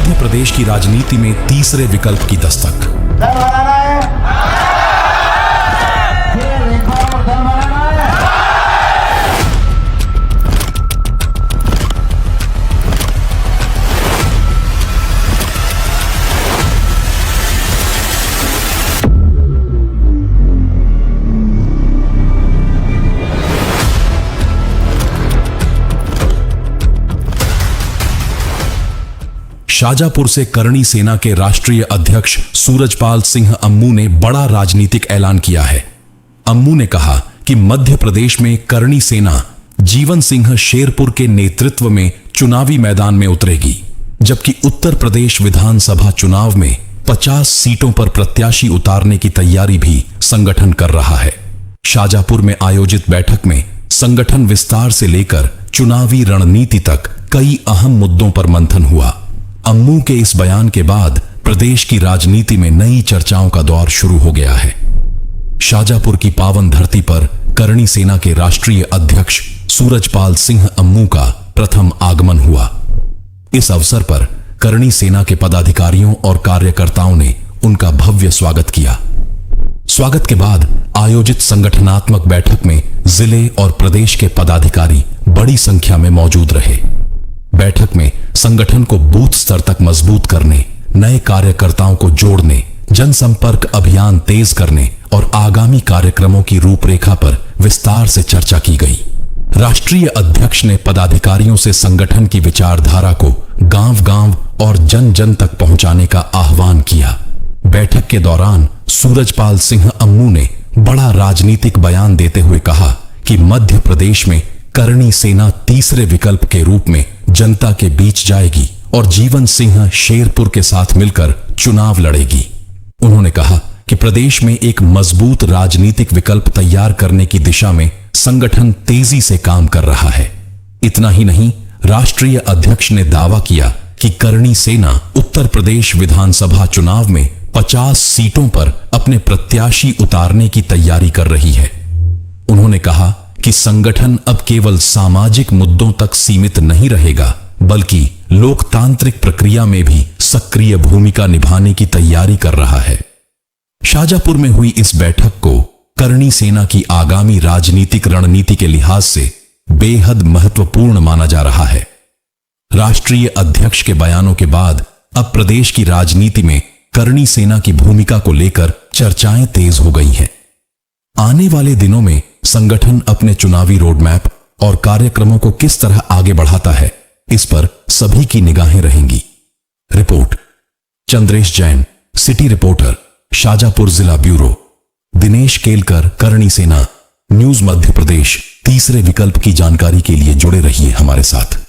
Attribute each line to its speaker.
Speaker 1: मध्य प्रदेश की राजनीति में तीसरे विकल्प की दस्तक। शाजापुर से करणी सेना के राष्ट्रीय अध्यक्ष सूरजपाल सिंह अम्मू ने बड़ा राजनीतिक ऐलान किया है। अम्मू ने कहा कि मध्य प्रदेश में करणी सेना जीवन सिंह शेरपुर के नेतृत्व में चुनावी मैदान में उतरेगी, जबकि उत्तर प्रदेश विधानसभा चुनाव में 50 सीटों पर प्रत्याशी उतारने की तैयारी भी संगठन कर रहा है। शाजापुर में आयोजित बैठक में संगठन विस्तार से लेकर चुनावी रणनीति तक कई अहम मुद्दों पर मंथन हुआ। अम्मू के इस बयान के बाद प्रदेश की राजनीति में नई चर्चाओं का दौर शुरू हो गया है। शाजापुर की पावन धरती पर करणी सेना के राष्ट्रीय अध्यक्ष सूरजपाल सिंह अम्मू का प्रथम आगमन हुआ। इस अवसर पर करणी सेना के पदाधिकारियों और कार्यकर्ताओं ने उनका भव्य स्वागत किया। स्वागत के बाद आयोजित संगठनात्मक बैठक में जिले और प्रदेश के पदाधिकारी बड़ी संख्या में मौजूद रहे। बैठक में संगठन को बूथ स्तर तक मजबूत करने, नए कार्यकर्ताओं को जोड़ने, जनसंपर्क अभियान तेज करने और आगामी कार्यक्रमों की रूपरेखा पर विस्तार से चर्चा की गई। राष्ट्रीय अध्यक्ष ने पदाधिकारियों से संगठन की विचारधारा को गांव-गांव और जन-जन तक पहुंचाने का आह्वान किया। बैठक के दौरान सूरजपाल सिंह अम्मू ने बड़ा राजनीतिक बयान देते हुए कहा कि मध्य प्रदेश में करणी सेना तीसरे विकल्प के रूप में जनता के बीच जाएगी और जीवन सिंह शेरपुर के साथ मिलकर चुनाव लड़ेगी। उन्होंने कहा कि प्रदेश में एक मजबूत राजनीतिक विकल्प तैयार करने की दिशा में संगठन तेजी से काम कर रहा है। इतना ही नहीं, राष्ट्रीय अध्यक्ष ने दावा किया कि करणी सेना उत्तर प्रदेश विधानसभा चुनाव में 50 सीटों पर अपने प्रत्याशी उतारने की तैयारी कर रही है। उन्होंने कहा कि संगठन अब केवल सामाजिक मुद्दों तक सीमित नहीं रहेगा, बल्कि लोकतांत्रिक प्रक्रिया में भी सक्रिय भूमिका निभाने की तैयारी कर रहा है। शाजापुर में हुई इस बैठक को करणी सेना की आगामी राजनीतिक रणनीति के लिहाज से बेहद महत्वपूर्ण माना जा रहा है। राष्ट्रीय अध्यक्ष के बयानों के बाद अब प्रदेश की राजनीति में करणी सेना की भूमिका को लेकर चर्चाएं तेज हो गई हैं। आने वाले दिनों में संगठन अपने चुनावी रोडमैप और कार्यक्रमों को किस तरह आगे बढ़ाता है, इस पर सभी की निगाहें रहेंगी। Report Chandresh Jain, city reporter, Shajapur जिला ब्यूरो। दिनेश केलकर, करणी सेना, न्यूज मध्य प्रदेश। तीसरे विकल्प की जानकारी के लिए जुड़े रहिए हमारे साथ।